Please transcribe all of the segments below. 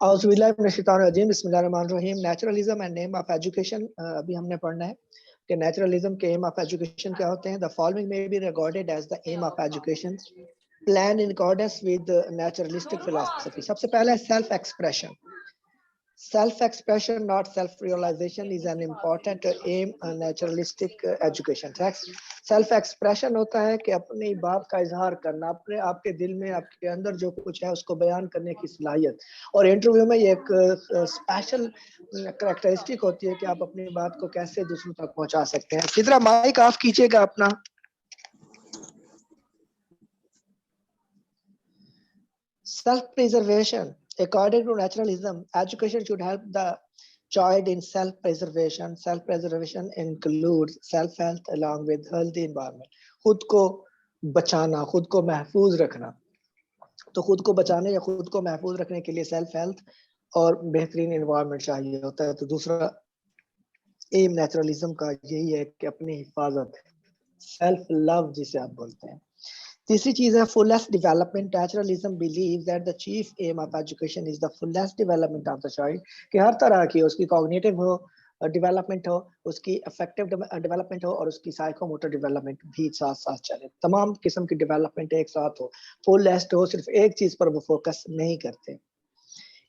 बिस्मिल्लाहिर्रहमानिर्रहीम। Naturalism and aim of education अभी हमने पढ़ना है कि नेचुरलिज्म के एम ऑफ एजुकेशन क्या होते हैं। The following may be regarded as the aim of education plan in accordance with naturalistic philosophy. सबसे पहला है self expression. Self expression, not self realization, is an important aim in naturalistic education. Self expression होता है कि अपनी बात का इजहार करना, अपने आपके दिल में आपके अंदर जो कुछ है उसको बयान करने की सलाहियत। और इंटरव्यू में ये एक स्पेशल करैक्टरिस्टिक होती है कि आप अपनी बात को कैसे दूसरों तक पहुंचा सकते हैं। इसी तरह माइक ऑफ कीजिएगा अपना। Self preservation. According to naturalism, education should help the child in self-preservation. Self-preservation includes self-health along with healthy environment. खुद को बचाना, खुद को महफूज रखना। तो खुद को बचाने या खुद को महफूज रखने के लिए सेल्फ हेल्थ और बेहतरीन एनवायरनमेंट चाहिए होता है। तो दूसरा एम नेचुरलिज्म का यही है कि अपनी हिफाजत, सेल्फ लव जिसे आप बोलते हैं। तीसरी चीज है fullest development. Naturalism believes that the chief aim of education is the fullest development of the child. कि हर तरह की उसकी cognitive हो, डेवलपमेंट हो, उसकी अफेक्टिव डेवलपमेंट हो और उसकी साइकोमोटर डेवलपमेंट भी साथ साथ चले। तमाम किस्म की डेवलपमेंट एक साथ हो, फुलेस्ट हो, सिर्फ एक चीज पर वो फोकस नहीं करते।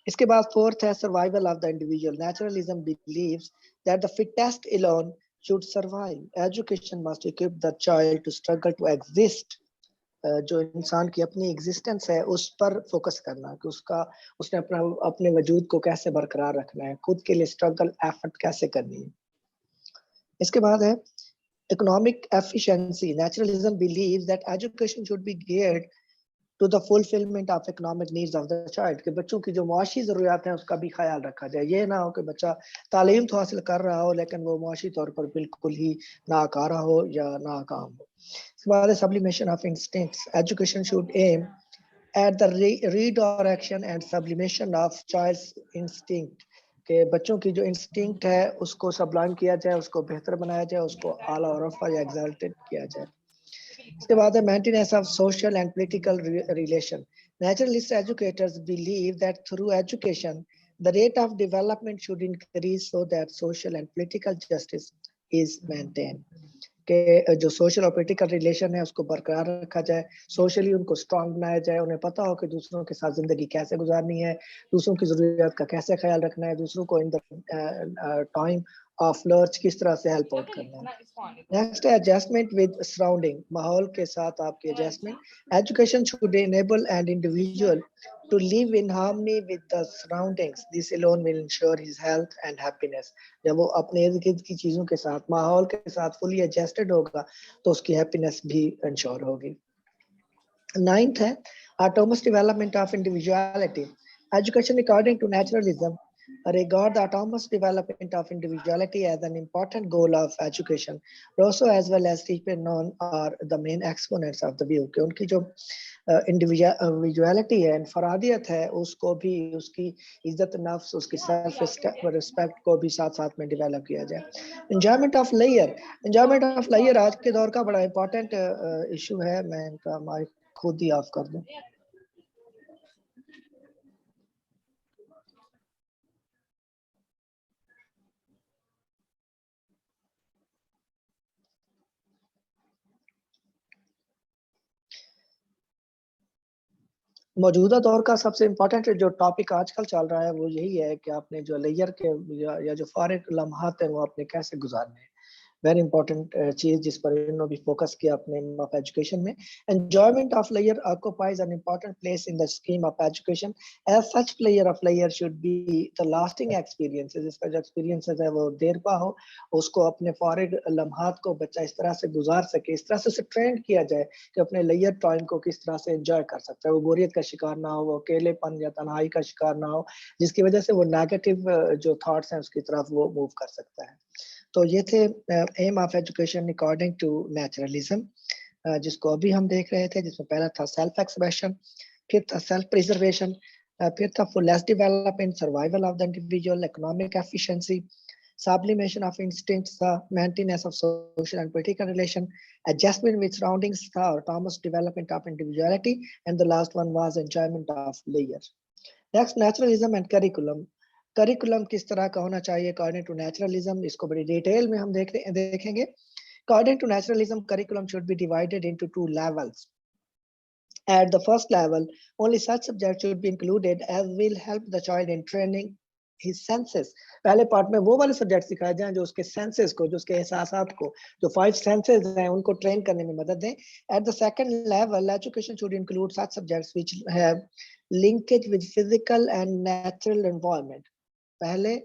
इसके बाद फोर्थ है survival of the individual. Naturalism believes that the fittest alone should survive. Education must equip the child to struggle to exist. जो इंसान की अपनी एग्जिस्टेंस है उस पर फोकस करना कि उसने अपने वजूद को कैसे बरकरार रखना है, खुद के लिए स्ट्रगल एफर्ट कैसे करनी है। इसके बाद है economic efficiency. Naturalism believes that education should be geared to the fulfilment of economic needs of the child. कि बच्चों की जो मुआशी ज़रूरियात हैं उसका भी ख्याल रखा जाए। ये ना हो कि बच्चा तालीम तो हासिल कर रहा हो लेकिन वो मुआशी तौर पर बिल्कुल ही नाकारा हो या नाकाम हो। इसके बाद sublimation of instincts. Education should aim at the redirection and sublimation of child's instinct. कि बच्चों की जो इंस्टिंक्ट है उसको सबलाइम किया जाए, उसको बेहतर बनाया जाए, उसको आला और रफा या एक्सल्टेड किया जाए। इसके बाद है maintenance of social and political relation. Naturalist educators believe that through education the rate of development should increase so that social and political justice is maintained. कि जो सोशल और पॉलिटिकल रिलेशन है उसको बरकरार रखा जाए, सोशली उनको स्ट्रांग बनाया जाए, उन्हें पता हो कि दूसरों के साथ जिंदगी कैसे गुजारनी है, दूसरों की ज़रूरियात का कैसे ख्याल रखना है, दूसरों को in the time of lurch किस तरह से हेल्प आउट करना है। नेक्स्ट है एडजस्टमेंट विद सराउंडिंग. माहौल के साथ आपकी adjustment. Education should enable an individual to live in harmony with the surroundings. This alone will ensure his health and happiness. जब वो अपने इर्द गिर्द की चीजों के साथ, माहौल के साथ fully adjusted होगा तो उसकी happiness भी ensure होगी. Ninth है autonomous development of individuality. Education according to naturalism regard the autonomous development of individuality as an important goal of education. Rousseau as well as Stephen Noon are the main exponents of the view कि उनकी जो individuality है, फरादियत है, उसको भी उसकी इज्जत नफ्स, उसकी सेल्फ रिस्पेक्ट को भी साथ साथ में डेवलप किया जाए. Enjoyment of layer. Enjoyment of layer आज के दौर का बड़ा इंपॉर्टेंट इशू है. मैं इनका माइक खुद ही ऑफ कर दूं. मौजूदा दौर का सबसे इम्पोर्टेंट जो टॉपिक आजकल चल रहा है वो यही है कि आपने जो लेयर के या जो फारिग लम्हात हैं वो आपने कैसे गुजारने हैं. वेरी इंपॉर्टेंट चीज जिस पर इन्होंने भी फोकस किया अपने ऑफ एजुकेशन में. Enjoyment of layer occupies an important place in the scheme of education. As such player of layer should be the lasting experiences. इसका जो एक्सपीरियंसेस है वो देरपा हो, उसको अपने फारिग लम्हात को बच्चा इस तरह से गुजार सके, इस तरह से उसे ट्रेंड किया जाए कि अपने लेयर टाइम को किस तरह से एंजॉय कर सकता है. वो बोरियत का शिकार ना हो, वो अकेलेपन या तन्हाई का शिकार ना हो, जिसकी वजह से वो नेगेटिव जो थॉट्स हैं उसकी तरफ वो मूव कर सकता है. तो ये थे aim of education according to naturalism, जिसको अभी हम देख रहे थे, जिसमें पहला था सेल्फ एक्सप्रेशन, फिर था सेल्फ प्रिजर्वेशन, फिर था fullest development, survival of the individual, economic efficiency, sublimation of instincts, the maintenance of social and political relation, adjustment with surroundings, the autonomous development of individuality, and the last one was enjoyment of layer. Next naturalism and curriculum. Curriculum किस तरह का होना चाहिए according to naturalism, इसको बड़ी detail में हम देखेंगे। According to naturalism, curriculum should be divided into two levels. At the first level, only such subjects should be included as will help the child in training his senses. पहले part में वो वाले subject सिखाए जाएं जो उसके senses को, जो उसके एहसासात को, जो 5 सेंसेस हैं उनको ट्रेन करने में मदद दें. At the second level, education should include such subjects which have linkage with physical and natural environment. पहले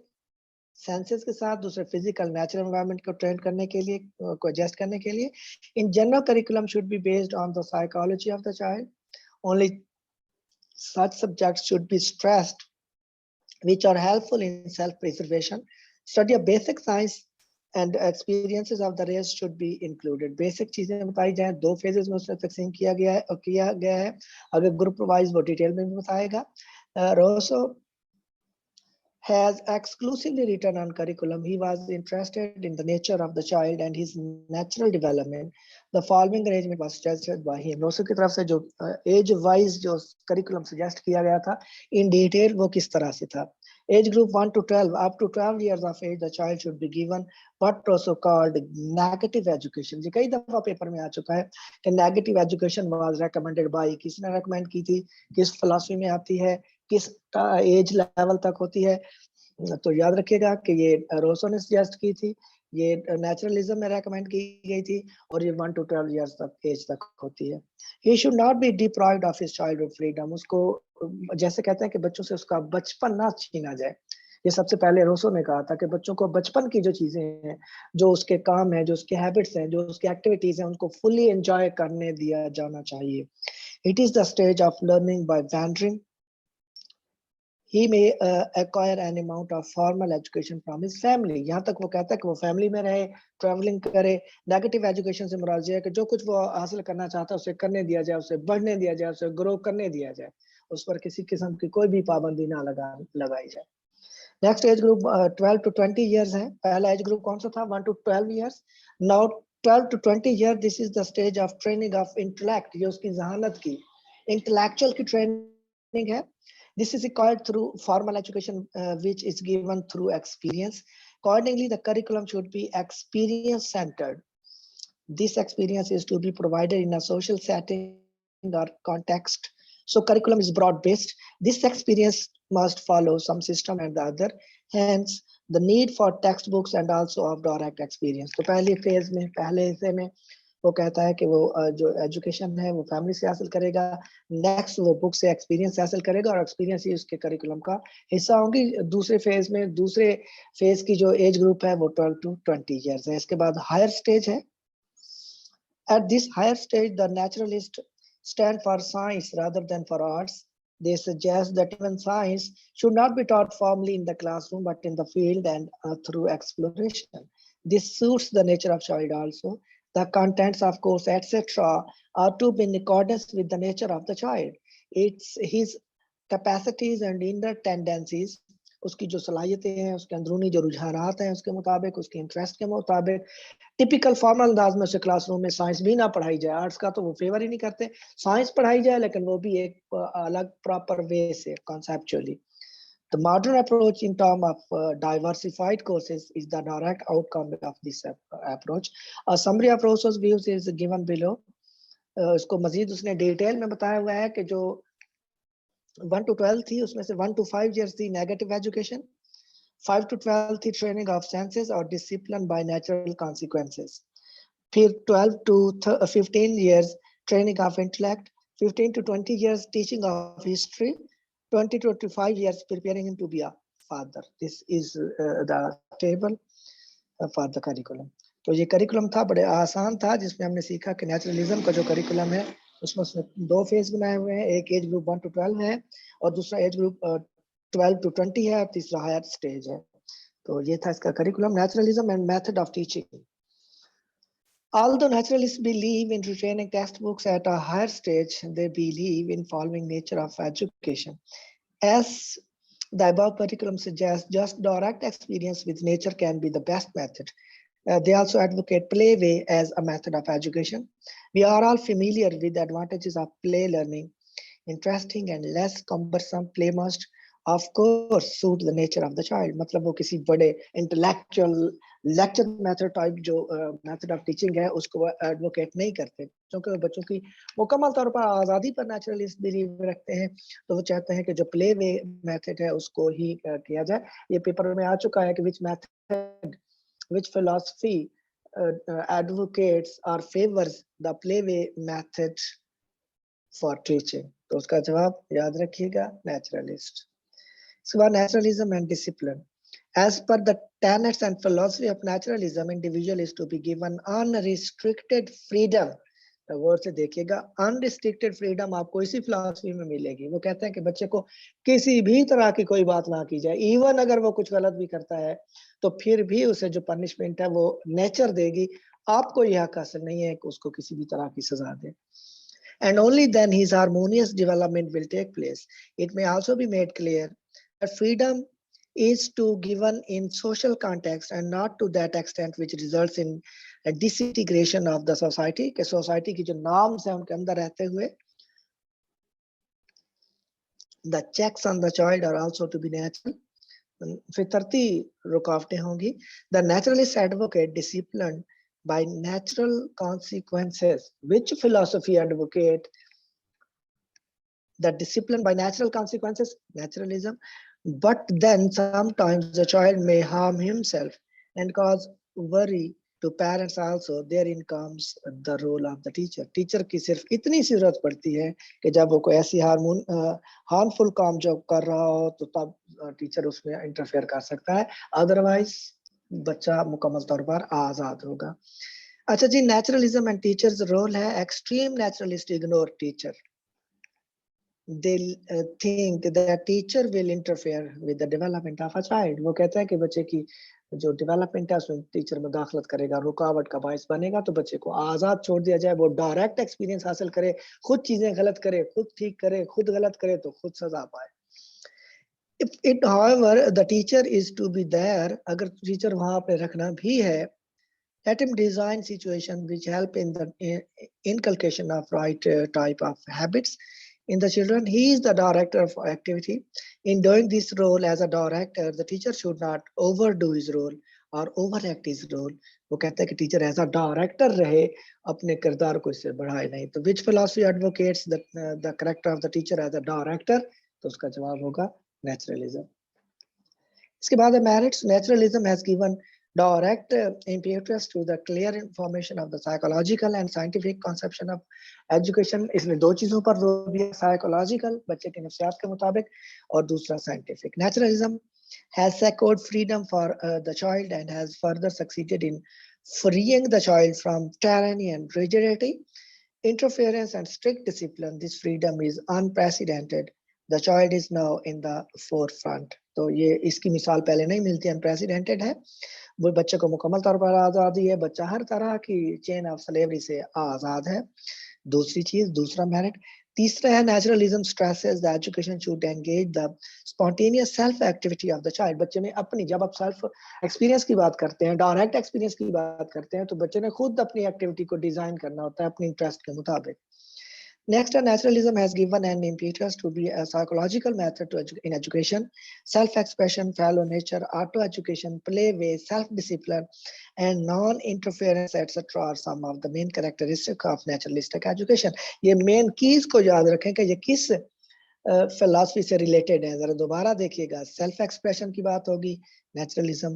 सेंसेस के साथ, दूसरे फिजिकल नेचुरल एनवायरनमेंट को ट्रेन करने के लिए, को एडजस्ट करने के लिए. In general curriculum should be based on the psychology of the child. Only such subjects should be stressed which are helpful in self preservation. Study of basic science and experiences of the race should be included. Basic चीजें बताई जाएं, 2 phases में उसमें fixing किया गया है. अगर group wise वो डिटेल में भी बताएगा. Rousseau has exclusively written on curriculum. He was interested in the nature of the child and his natural development. The following arrangement was suggested by him. Rousseau की तरफ से जो एज वाइज जो curriculum suggest किया गया था in detail वो किस तरह से था. Age group 1 to 12, up to 12 years of age, the child should be given what also called negative education. जी कई दफा पेपर में आ चुका है कि negative education was recommended by, किसने recommend की थी, किस philosophy में आती है, किस एज लेवल तक होती है. तो याद रखिएगा कि ये रोसो ने सजेस्ट की थी, ये नेचुरलिज्म में रेकमेंड की गई थी और ये 1 to 12 years तक एज तक होती है. He should not be deprived of his childhood freedom. उसको जैसे कहते हैं कि बच्चों से उसका बचपन ना छीना जाए. ये सबसे पहले रोसो ने कहा था कि बच्चों को बचपन की जो चीजें हैं, जो उसके काम है, जो उसके हैबिट्स हैं, जो उसके एक्टिविटीज हैं, उनको फुली एंजॉय करने दिया जाना चाहिए. It is the stage of learning by wandering. He may acquire an amount of formal education from his family. यहाँ तक वो कहता है कि वो फैमिली में रहे, ट्रैवलिंग करे. नेगेटिव एजुकेशन से मुराद है कि जो कुछ वो हासिल करना चाहता है उसे करने दिया जाए, उसे बढ़ने दिया जाए, उसे ग्रो करने दिया जाए, उस पर किसी किस्म की कोई भी पाबंदी ना लगाई जाए. Next age group 12 to 20 years है. पहला एज ग्रुप कौन सा था? 1 to 12 years. Now 12 to 20 years, this is the stage of training of intellect. ये उसकी जहानत की, इंटेलेक्चुअल की ट्रेनिंग है. This is acquired through formal education, which is given through experience. Accordingly, the curriculum should be experience centered. This experience is to be provided in a social setting or context. So curriculum is broad based. This experience must follow some system and the other. Hence, the need for textbooks and also of direct experience. तो पहले phase में, पहले हिस्से में वो कहता है कि वो जो एजुकेशन है वो फैमिली से हासिल करेगा. नेक्स्ट वो बुक से एक्सपीरियंस हासिल करेगा और एक्सपीरियंस ही उसके करिकुलम का हिस्सा होंगी. दूसरे फेज में, दूसरे फेज की जो एज ग्रुप है वो 12 to 20 years है. इसके बाद हायर स्टेज है. At this higher stage, the naturalists stand for science rather than for arts. They suggest that even science should not be taught formally in the classroom, but in the field and through exploration. This suits the nature of child also. The contents of course, etc. are to be in accordance with the nature of the child. It's his capacities and inner tendencies, उसकी जो सलाहियतें हैं, उसके अंदरूनी जो रुझानात हैं, उसके मुताबिक, उसके इंटरेस्ट के मुताबिक. टिपिकल फॉर्मल अंदाज में उसे क्लासरूम में साइंस भी ना पढ़ाई जाए. आर्ट्स का तो वो फेवर ही नहीं करते. साइंस पढ़ाई जाए लेकिन वो भी एक अलग प्रॉपर वे से, conceptually. The modern approach in terms of diversified courses is the direct outcome of this approach. A summary of Rousseau's views is given below. इसको मजीद उसने डिटेल में बताया हुआ है कि जो 1 to 12 थी उसमें से 1 to 5 years थी नेगेटिव एजुकेशन, 5 to 12 थी ट्रेनिंग ऑफ सेंसेस और डिसिप्लिन बाय नेचुरल कॉन्सिक्वेंसेस. फिर 12 to 15 years training of intellect, 15 to 20 years teaching of history, 20 to 25 years preparing him to be a father. This is the table for the curriculum. तो ये curriculum था, बड़े आसान था, जिसमें हमने सीखा कि नेचुरलिज्म का जो करिकुलम है उसमें उसने 2 फेज बनाए हुए हैं. एक एज ग्रुप 1 to 12 है और दूसरा एज ग्रुप 12 to 20 है और तीसरा हायर स्टेज है. तो ये था इसका curriculum, naturalism and method of teaching. Although naturalists believe in retaining textbooks at a higher stage, they believe in following nature of education. As the above curriculum suggests, just direct experience with nature can be the best method. They also advocate playway as a method of education. We are all familiar with the advantages of play learning. interesting and less cumbersome. Play must of course suit the nature of the child. मतलब वो किसी बड़े intellectual lecture method type जो method of teaching है उसको वो advocate नहीं करते, क्योंकि बच्चों की मुकम्मल तौर पर आज़ादी पर नेचुरलिस्ट बिलीव रखते हैं। तो वो चाहते हैं कि जो प्ले वे मेथड है उसको ही किया जाए। ये पेपर में आ चुका है कि which philosophy advocates or favors the play way method for teaching। तो उसका जवाब याद रखिएगा, नेचुरलिस्ट। इसके बाद naturalism and discipline. As per the tenets and philosophy of naturalism, individual is to be given unrestricted freedom। Word से देखिएगा, unrestricted freedom आपको इसी फिलॉसफी में मिलेगी। वो कहते हैं कि बच्चे को किसी भी तरह की कोई बात ना की जाए, इवन अगर वो कुछ गलत भी करता है तो फिर भी उसे जो पनिशमेंट है वो नेचर देगी। आपको यह हक हासिल नहीं है कि उसको किसी भी तरह की सजा दे। And only then his harmonious development will take place. It may also be made clear that freedom is to given in social context and not to that extent which results in a disintegration of the society। के society की जो norms है उनके अंदर रहते हुए the checks on the child are also to be natural। फितरती रुकावटें होंगी। The naturalist advocate discipline by natural consequences। Which philosophy advocate the discipline by natural consequences? Naturalism। But then sometimes the child may harm himself and cause worry to parents also। Therein comes the role of the teacher। Teacher की सिर्फ इतनी जरूरत पड़ती है कि जब वो कोई ऐसी हार्मफुल काम जो कर रहा हो तो तब टीचर उसमें इंटरफेयर कर सकता है, अदरवाइज बच्चा मुकम्मल तौर पर आजाद होगा। अच्छा जी, नेचुरलिज्म एंड टीचर्स रोल है। Extreme naturalist ignore teacher. They think that teacher will interfere with the development of a child। वो कहते हैं कि बच्चे की जो डेवलपमेंट है उसमें टीचर मुदाखलत करेगा, रुकावट का बायस बनेगा। तो बच्चे को आजाद छोड़ दिया जाए, वो डायरेक्ट एक्सपीरियंस हासिल करे, खुद चीजें गलत करे, खुद ठीक करे, खुद गलत करे तो खुद सजा पाए। If it however the teacher is to be there, अगर टीचर वहां पे रखना भी है, let him design situation which help in the inculcation of right type of habits in the children। He is the director of activity। In doing this role as a director, the teacher should not overdo his role or overact his role। वो कहता है कि teacher as a director रहे, अपने किरदार को इससे बढ़ाए नहीं। तो which philosophy advocates the character of the teacher as a director? तो उसका जवाब होगा नेचुरलिज्म। इसके बाद merits। Naturalism has given direct impetus to the clear information of the psychological and scientific conception of education। इसने दो चीजों पर जोर दिया, साइकोलॉजिकल बच्चे के नफ्सियात के मुताबिक और दूसरा scientific. Naturalism has secured freedom for the child and has further succeeded in freeing the child from tyranny and rigidity, interference and strict discipline। This freedom is unprecedented। The child is now in the forefront। तो ये इसकी मिसाल पहले नहीं मिलती, unprecedented है। वो बच्चे को मुकम्मल तौर पर आज़ादी है, बच्चा हर तरह की चेन ऑफ स्लेवरी से आज़ाद है। दूसरी चीज, दूसरा मेरिट। तीसरा है naturalism stresses the education should engage the spontaneous self activity of the child. बच्चे में अपनी, जब आप सेल्फ एक्सपीरियंस की बात करते हैं, डायरेक्ट एक्सपीरियंस की बात करते हैं, तो बच्चे ने खुद अपनी एक्टिविटी को डिजाइन करना होता है अपनी इंटरेस्ट के मुताबिक। Next, naturalism has given an impetus to be a psychological method in education। Self-expression, fellow nature, auto-education, play way, self-discipline, and non-interference, etc. are some of the main characteristics of naturalistic education। ये main keys को याद रखें कि ये किस philosophy से related है। जरा दोबारा देखिएगा, सेल्फ एक्सप्रेशन की बात होगी नेचुरलिज्म,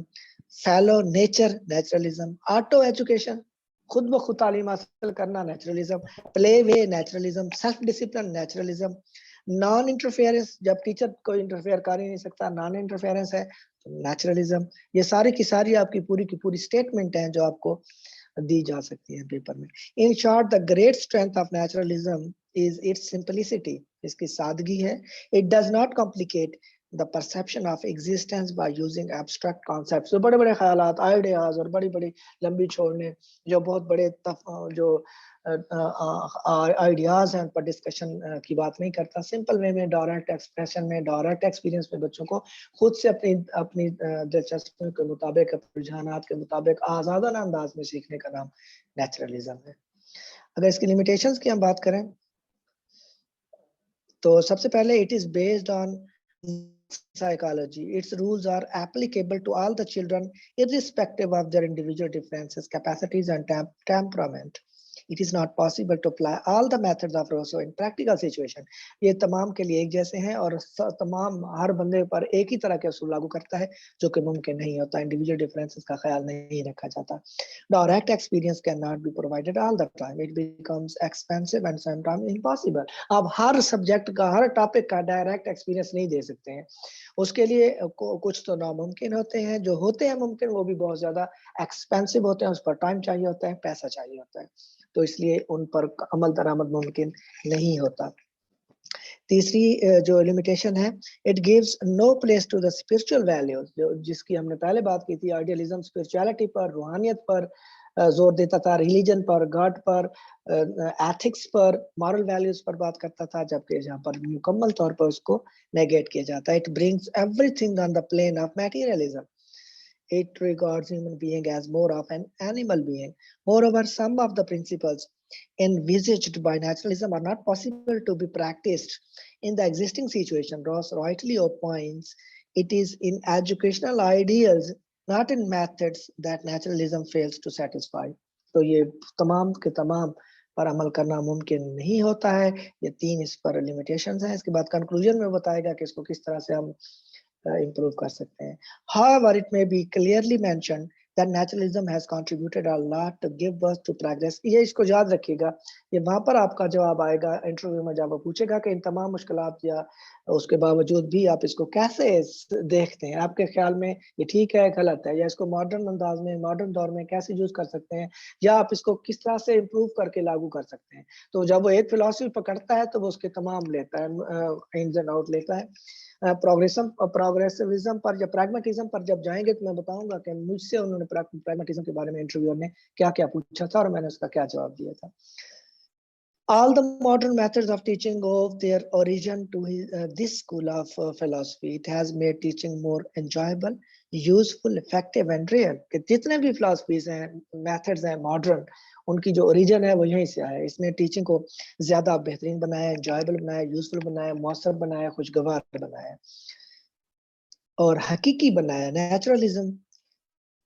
फैलो नेचर नेचुरलिज्म, ऑटो एजुकेशन खुद ब खुद तालीम हासिल करना naturalism, play way naturalism, self discipline naturalism, non interference जब टीचर कोई इंटरफेयर कर ही नहीं सकता, नॉन इंटरफेरेंस है तो नेचुरलिज्म। ये सारी की सारी आपकी पूरी की पूरी स्टेटमेंट है जो आपको दी जा सकती है पेपर में। In short the great strength of naturalism is it's simplicity. इसकी सादगी है। It does not complicate the perception of existence by using abstract concepts। तो बड़े बड़े ख्यालात, आइडियाज और बड़ी बड़ी लंबी छोड़ने, जो बहुत बड़े जो आइडियाज हैं पर डिस्कशन की बात नहीं करता। सिंपल वे में, डायरेक्ट एक्सप्रेशन में, डायरेक्ट एक्सपीरियंस में बच्चों को खुद से अपनी दिलचस्पी के मुताबिक, रुझानात के मुताबिक आजादाना अंदाज में सीखने का नाम नेचुरलिज्म है। अगर इसकी लिमिटेशंस की हम बात करें तो सबसे पहले it is based on psychology. Its rules are applicable to all the children irrespective of their individual differences, capacities and temperament. It is not possible to apply all the methods of Rousseau in practical situation. ये तमाम के लिए एक जैसे हैं और तमाम हर बंदे पर एक ही तरह के असूल लागू करता है, जो कि मुमकिन नहीं होता. इंडिविजुअल डिफरेंसेस का ख्याल नहीं रखा जाता. Direct experience cannot be provided all the time. It becomes expensive and sometimes impossible. आप हर सब्जेक्ट का, हर टॉपिक का डायरेक्ट एक्सपीरियंस नहीं दे सकते हैं. उसके लिए कुछ तो नामुमकिन होते हैं, जो होते हैं मुमकिन वो भी बहुत ज्यादा एक्सपेंसिव होते हैं, उस पर टाइम चाहिए होता है, पैसा चाहिए होता है, तो इसलिए उन पर अमल दरामद मुमकिन नहीं होता. तीसरी जो लिमिटेशन है, it gives no place to the spiritual values, जो जिसकी हमने पहले बात की थी. आइडियलिज्म स्पिरिचुअलिटी पर, रूहानियत पर जोर देता था, रिलीजन पर, गॉड पर, एथिक्स पर, मॉरल वैल्यूज पर बात करता था, जबकि जहाँ पर मुकम्मल तौर पर उसको नेगेट किया जाता है. It brings everything on the plane of materialism. It regards human being as more of an animal being. Moreover, some of the principles envisaged by naturalism are not possible to be practiced in the existing situation. Ross rightly opines it is in educational ideals, not in methods, that naturalism fails to satisfy. तो ये तमाम के तमाम पर अमल करना मुमकिन नहीं होता है. ये तीन इस पर लिमिटेशंस हैं. इसके बाद कंक्लूजन में बताएगा कि इसको किस तरह से हम improve कर सकते हैं. However, it may be clearly mentioned that naturalism has contributed a lot to give birth to progress. ये इसको याद रखिएगा, ये वहाँ पर आपका जवाब आएगा इंटरव्यू में, जब वो पूछेगा कि इन तमाम मुश्किलात या उसके बावजूद भी आप इसको कैसे देखते हैं, आपके ख्याल में ये ठीक है, गलत है, या इसको मॉडर्न अंदाज में, मॉडर्न दौर में कैसे यूज कर सकते हैं, या आप इसको किस तरह से इम्प्रूव करके लागू कर सकते हैं. तो जब वो एक फिलॉसफी पकड़ता है तो वो उसके तमाम लेता है, इन्स एंड आउट लेता है. प्रोग्रेसिविज्म पर या प्रैग्मेटिज्म पर जब जाएंगे तो मैं बताऊंगा कि मुझसे उन्होंने प्रैग्मेटिज्म के बारे में इंटरव्यूअर ने क्या क्या पूछा था और मैंने उसका क्या जवाब दिया था. All the modern methods of teaching owe their origin to this school of philosophy. It has made teaching more enjoyable, useful, effective and real. कि जितने भी philosophies हैं, methods हैं modern, उनकी जो origin है वो यहीं से आया है. इसने teaching को ज्यादा बेहतरीन बनाया, enjoyable बनाया, useful बनाया, मौसर बनाया, खुशगवार बनाया और हकीकी बनाया. Naturalism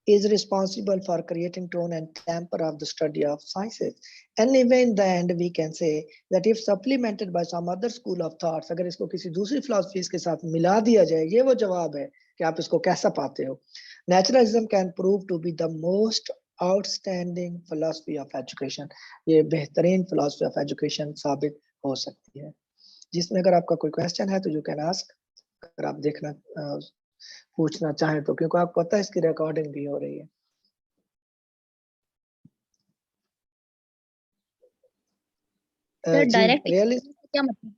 is responsible for creating tone and temper of the study of sciences. Anyway, in the end, we can say that if supplemented by some other school of thoughts, अगर इसको किसी दूसरी philosophies के साथ मिला दिया जाए, ये वो जवाब है कि आप इसको कैसा पाते हो. Naturalism can prove to be the most outstanding philosophy of education. ये बेहतरीन philosophy of education साबित हो सकती है. जिसमें अगर आपका कोई क्वेश्चन है तो यू कैन आस्क, अगर आप देखना पूछना चाहें तो, क्योंकि आपको पता है इसकी रिकॉर्डिंग भी हो रही है. डायरेक्ट क्या मतलब?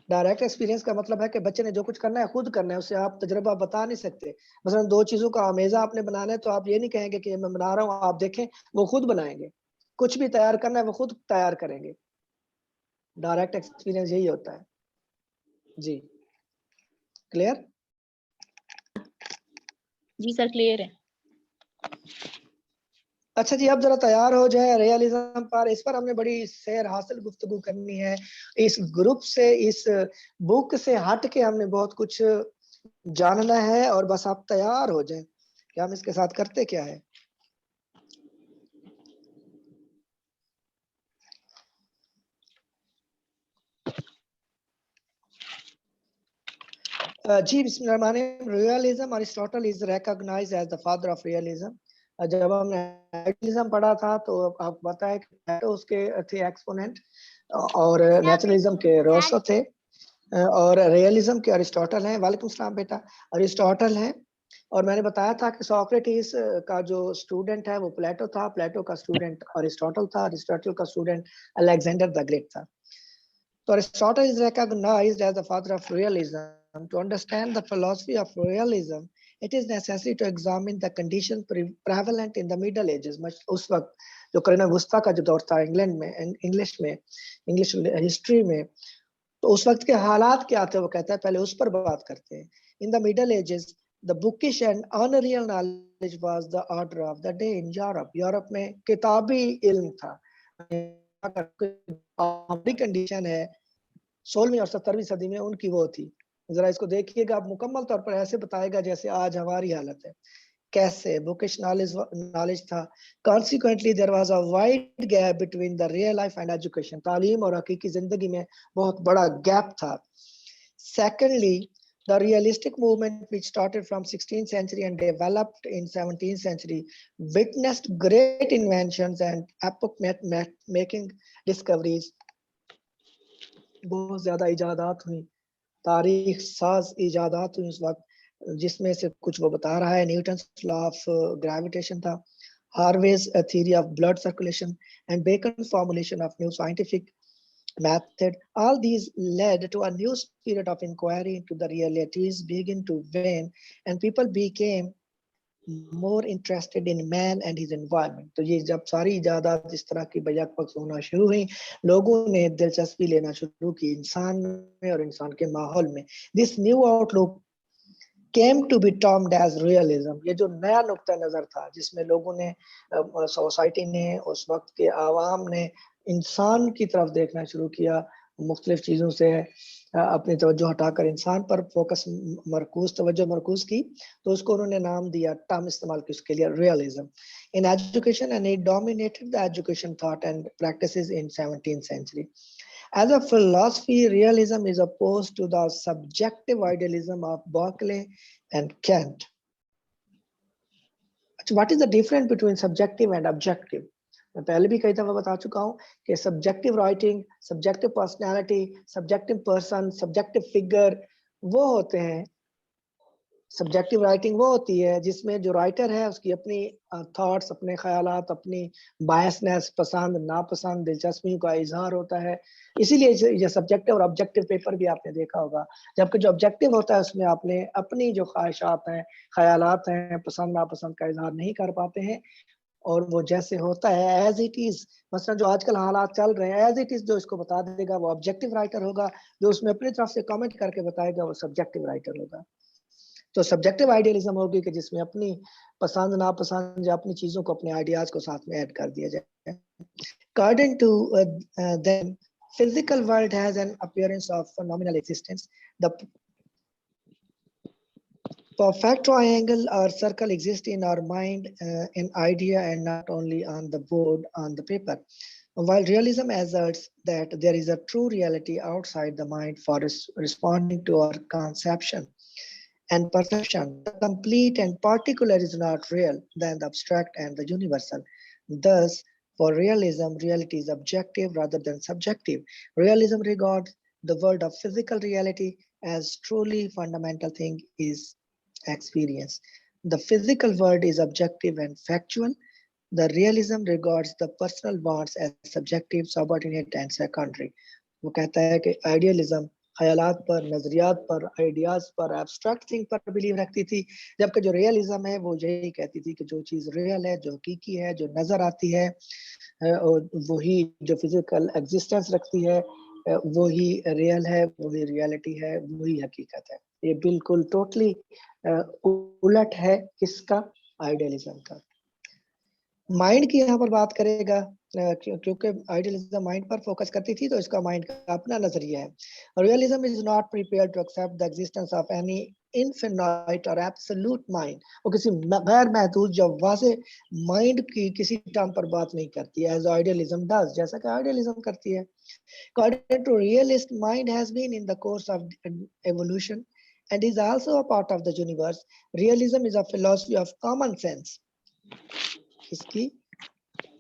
डायरेक्ट एक्सपीरियंस का मतलब है कि बच्चे ने जो कुछ करना है खुद करना है, उससे आप तजुर्बा बता नहीं सकते. मसलन दो चीजों का अमेजा आपने बनाना है तो आप ये नहीं कहेंगे कि मैं बना रहा हूँ, आप देखें, वो खुद बनाएंगे. कुछ भी तैयार करना है वो खुद तैयार करेंगे. डायरेक्ट एक्सपीरियंस यही होता है. जी क्लियर? जी सर क्लियर है. अच्छा जी, अब जरा तैयार हो जाए रियलिज्म पर. इस पर हमने बड़ी सैर हासिल गुफ्तगू करनी है. इस ग्रुप से, इस बुक से हट के हमने बहुत कुछ जानना है और बस आप तैयार हो जाएं कि हम इसके साथ करते क्या है. जी बिस्मिल्लाहिर्रहमानिर्रहीम. Realism, Aristotle is recognised as the father of realism. जब हमने रियलिज्म पढ़ा था तो आपको पता है कि प्लेटो उसके थे एक्सपोनेंट और नेचुरलिज्म के रोसो थे और रियलिज्म के अरिस्टोटल हैं. वालेकुम सलाम बेटा. अरिस्टोटल हैं और मैंने बताया था कि सोक्रेटिस का जो स्टूडेंट है वो प्लेटो था, प्लेटो का स्टूडेंट अरिस्टोटल था, अरिस्टोटल का स्टूडेंट अलेक्जेंडर द ग्रेट था. So Aristotle is recognized as the father of realism. To understand the philosophy of realism, it is necessary to examine the conditions prevalent in the Middle Ages. उस वक्त जो करन वस्ता का जो दौर था England में, English history में, तो उस वक्त के हालात क्या थे वो कहता है, पहले उस पर बात करते हैं. In the Middle Ages, the bookish and unreal knowledge was the order of the day in Europe. Europe में किताबी इल्म था. कंडीशन है 16वीं और 17वीं सदी में उनकी वो थी। जरा इसको देखिएगा, आप मुकम्मल तौर पर ऐसे बताएगा जैसे आज हमारी हालत है। कैसे बुकिश नॉलेज था। Consequently there was a wide gap between the real life and education. तालीम और हकीकी जिंदगी में बहुत बड़ा गैप था। Secondly, the realistic movement, which started from 16th century and developed in 17th century, witnessed great inventions and epoch-making discoveries. बहुत ज़्यादा इजादात हुई, तारीख साज इजादात हुई उस वक्त, जिसमें से कुछ वो बता रहा है। न्यूटन्स लॉ ऑफ ग्रेविटेशन था, Harveys theory of blood circulation, and Bacon's formulation of new scientific method. All these led to a new spirit of inquiry into the realities begin to wane, and people became more interested in man and his environment. तो ये जब सारी इजादात इस तरह की बयाक पक्ष होना शुरू हुई, लोगों ने दिलचस्पी लेना शुरू की इंसान में और इंसान के माहौल में। This new outlook came to be termed as realism. ये जो नया नुक्ता नजर था, जिसमें लोगों ने, सोसाइटी ने, उस वक्त के आवाम ने इंसान की तरफ देखना शुरू किया, मुख्तलिफ चीज़ों से अपनी तवज्जो हटाकर इंसान पर फोकस तवज्जो मरकूज की, तो उसको उन्होंने नाम दिया, टर्म इस्तेमाल की उसके लिए, realism in education, and it dominated the education thought and practices in 17th century. As a philosophy, realism is opposed to the subjective idealism of Berkeley and Kant. What is the difference between subjective and objective? मैं पहले भी कई दफा बता चुका हूँ कि subjective writing, subjective personality, subjective person, subjective figure वो होते हैं। सब्जेक्टिव राइटिंग वो होती है जिसमें जो राइटर है उसकी अपनी थॉट्स, अपने ख्यालात, अपनी बायसनेस, पसंद नापसंद, दिलचस्पियों का इजहार होता है। इसीलिए ये सब्जेक्टिव और ऑब्जेक्टिव पेपर भी आपने देखा होगा। जबकि जो ऑब्जेक्टिव होता है उसमें आपने अपनी जो ख्वाहिशात हैं, ख्यालात हैं, पसंद नापसंद का इजहार नहीं कर पाते हैं, और वो जैसे होता है एज इट इज, मसलन जो आजकल हालात चल रहे हैं एज इट इज जो इसको बता देगा वो ऑब्जेक्टिव राइटर होगा, जो उसमें अपनी तरफ से कमेंट करके बताएगा वो सब्जेक्टिव राइटर होगा। तो सब्जेक्टिव आइडियलिज्म होगी कि जिसमें अपनी पसंद नापसंद या अपनी चीजों को, अपने आइडियाज को साथ में ऐड कर दिया जाए। According to them, physical world has an appearance of phenomenal existence. The perfect triangle or circle exists in our mind, in idea, and not only on the board, on the paper. While realism asserts that there is a true reality outside the mind for responding to our conception and perception, the complete and particular is not real than the abstract and the universal. Thus, for realism, reality is objective rather than subjective. Realism regards the world of physical reality as truly fundamental thing is experience. The physical world is objective and factual. The realism regards the personal bonds as subjective, subordinate and secondary. वो कहता है कि idealism ख्यालात पर, नजरियात पर, ideas पर, abstract thing पर believe रखती थी, जबकि जो रियलिज्म है वो यही कहती थी कि जो चीज़ रियल है, जो हकीकी है, जो नजर आती है, और वही जो फिजिकल एग्जिस्टेंस रखती है, वही रियल है, वही रियलिटी है, वही हकीकत है। ये बिल्कुल टोटली उलट है किसका? आइडियलिज्म का। माइंड की यहाँ पर बात करेगा, क्योंकि आइडियलिज्म माइंड पर फोकस करती थी, तो इसका माइंड का अपना नजरिया है। Realism is not prepared to accept the existence of any infinite और एब्सोल्यूट माइंड। वो किसी गैर महदूद या वाज़े माइंड की किसी टर्म पर बात नहीं करती है, एज आइडियलिज्म डज, जैसा कि आइडियलिज्म करती है। According to realist, mind has been in the course of evolution and is also a part of the universe. Realism is a philosophy of common sense,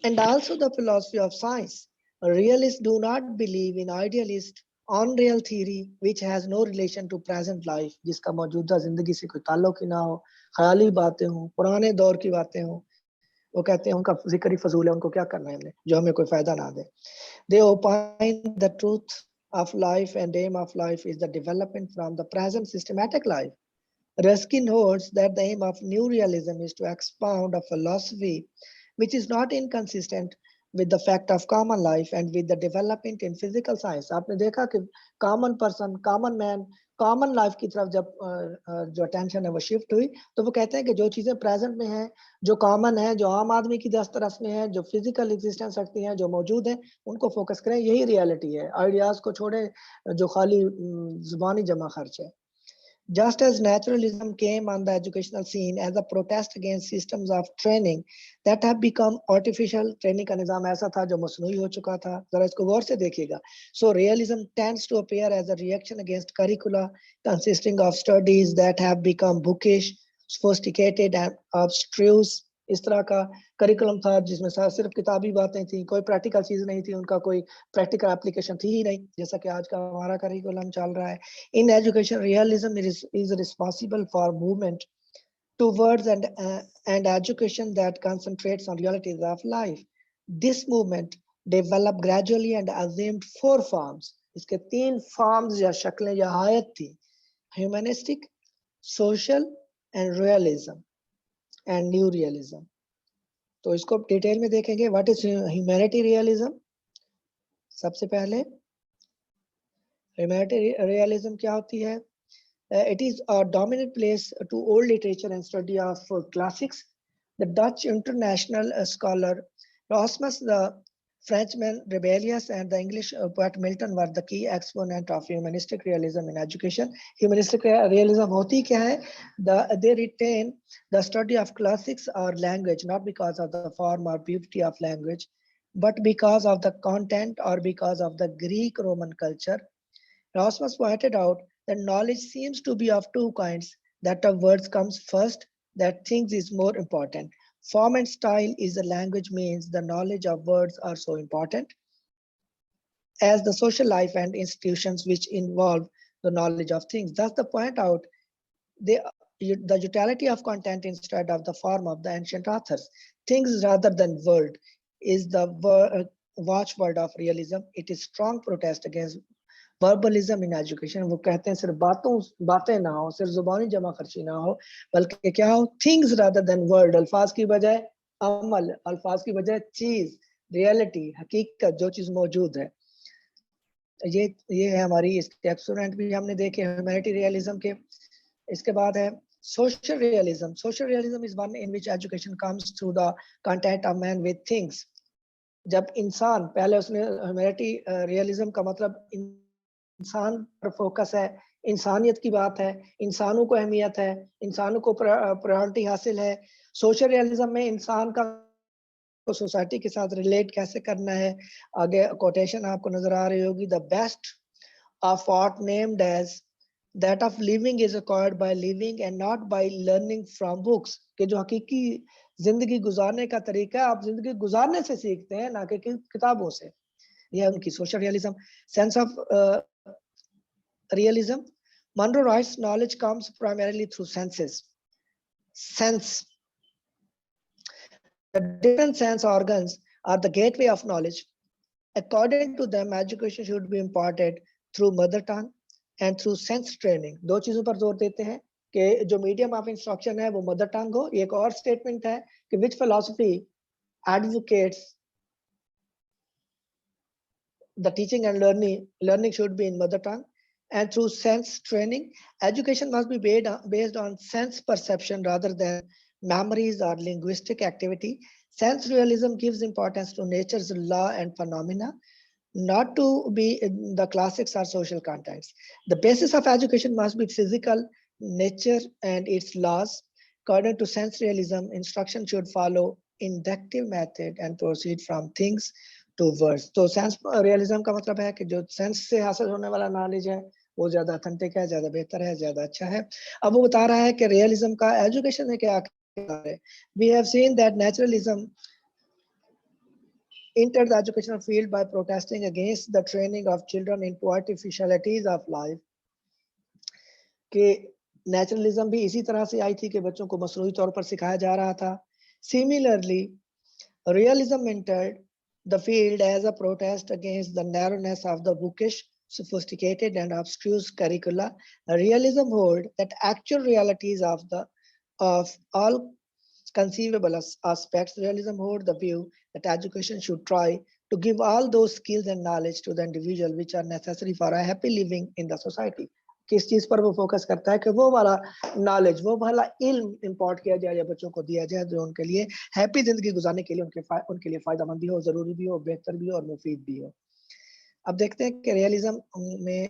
and also the philosophy of science. Realists do not believe in idealist unreal theory which has no relation to present life, जिसका मौजूदा जिंदगी से कोई ताल्लुक ही ना हो, ख्याली बातें हों, पुराने दौर की बातें हों। वो कहते हैं उनका जिक्र ही फजूल है, उनको क्या करना है हमने, जो हमें कोई फायदा ना दे। They opine the truth of life and aim of life is the development from the present systematic life. Ruskin holds that the aim of new realism is to expound a philosophy which is not inconsistent with the fact of common life and with the development in physical science. आपने देखा कि common person, common man, common life की तरफ जब जो attention है वो shift हुई, तो वो कहते हैं कि जो चीजें present में हैं, जो common है, जो आम आदमी की दस्तरस में है, जो physical existence रखती हैं, जो मौजूद हैं, उनको focus करें, यही reality है. Ideas को छोड़े जो खाली जुबानी जमा खर्च है. Just as naturalism came on the educational scene as a protest against systems of training that have become artificial, training का निज़ाम ऐसा था जो मसनूई हो चुका था. जरा इसको गौर से देखिएगा. So realism tends to appear as a reaction against curricula consisting of studies that have become bookish, sophisticated and abstruse. इस तरह का करिकुलम था जिसमें सिर्फ किताबी बातें थी, कोई प्रैक्टिकल चीज नहीं थी, उनका कोई प्रैक्टिकल एप्लीकेशन थी ही नहीं, जैसा कि आज का हमारा करिकुलम चल रहा है. In education, realism is responsible for movement towards and education that concentrates on realities of life. This movement developed gradually and assumed four forms. इसके तीन forms या शक्लें या hayat थी: humanistic, social and realism and new realism. तो इसको detail में देखेंगे. What is humanity realism? सबसे पहले humanity realism क्या होती है? It is a dominant place to old literature and study of classics. The Dutch international scholar Erasmus, the Frenchman Rebellious, and the English poet Milton were the key exponent of humanistic realism in education. Humanistic realism होती क्या है? They retain the study of classics or language not because of the form or beauty of language, but because of the content or because of the Greek-Roman culture. Erasmus pointed out that knowledge seems to be of two kinds, that of words comes first, that things is more important. Form and style is the language means the knowledge of words are so important as the social life and institutions which involve the knowledge of things. Thus the point out the utility of content instead of the form of the ancient authors. Things rather than word is the watchword of realism. It is strong protest against verbalism in education. वो कहते हैं सिर्फ बातें ना हो, सिर्फ जुबानी जमा खर्ची ना हो, बल्कि क्या हो? Things rather than word. अल्फाज की बजाय अमल, अल्फाज की बजाय चीज, रियलिटी, हकीकत, जो चीज मौजूद है. ये है हमारी इसके एक्सपेरिमेंट भी हमने देखे ह्यूमैनिटी रियलिज्म के. इसके बाद है social realism. Social realism is one in which education comes through the content of man with things. जब इंसान, पहले उसने ह्यूमैनिटी रियलिज्म का मतलब इंसान पर फोकस है, इंसानियत की बात है, इंसानों को अहमियत है, इंसानों को प्रायोरिटी हासिल है. सोशल रियलिज्म में इंसान का सोसाइटी के साथ रिलेट कैसे करना है. आगे कोटेशन आपको नजर आ रही होगी. The best of what named as that of living is acquired by living and not by learning from books. कि जो हकीकी जिंदगी गुजारने का तरीका है, आप जिंदगी गुजारने से सीखते हैं, ना कि किताबों से. यह उनकी social realism. Sense of realism. Monroe writes knowledge comes primarily through senses. Sense. The different sense organs are the gateway of knowledge. According to them, education should be imparted through mother tongue and through sense training. दो चीजों पर जोर देते हैं कि जो medium of instruction है वो mother tongue हो. एक और statement है कि which philosophy advocates the teaching and learning should be in mother tongue and through sense training. Education must be based on sense perception rather than memories or linguistic activity. Sense realism gives importance to nature's law and phenomena, not to be the classics or social contexts. The basis of education must be physical nature and its laws. According to sense realism, instruction should follow inductive method and proceed from things to words. तो sense realism का मतलब है कि जो sense से हासिल होने वाला नॉलेज है वो ज्यादा ऑथेंटिक है, ज्यादा बेहतर है, ज्यादा अच्छा है. अब वो बता रहा है कि रियलिज्म का एजुकेशन में क्या है. We have seen that naturalism entered the educational field by protesting against the training of children into artificialities of life. कि नेचुरलिज्म भी इसी तरह से आई थी कि बच्चों को मसनूई तौर पर सिखाया जा रहा था. Similarly, realism entered the field as a protest against the narrowness of the bookish, sophisticated and abstruse curricula. Realism hold that actual realities of all conceivable aspects, realism holds the view that education should try to give all those skills and knowledge to the individual which are necessary for a happy living in the society. किस चीज पर वो focus करता है कि वो वाला knowledge, वो वाला इल्म इंपोर्ट किया जाए या बच्चों को दिया जाए जो उनके लिए हैप्पी जिंदगी गुजारने के लिए उनके लिए फायदेमंद भी हो, जरूरी भी हो, बेहतर भी हो और मुफीद भी हो। अब देखते हैं कि रियलिज्म में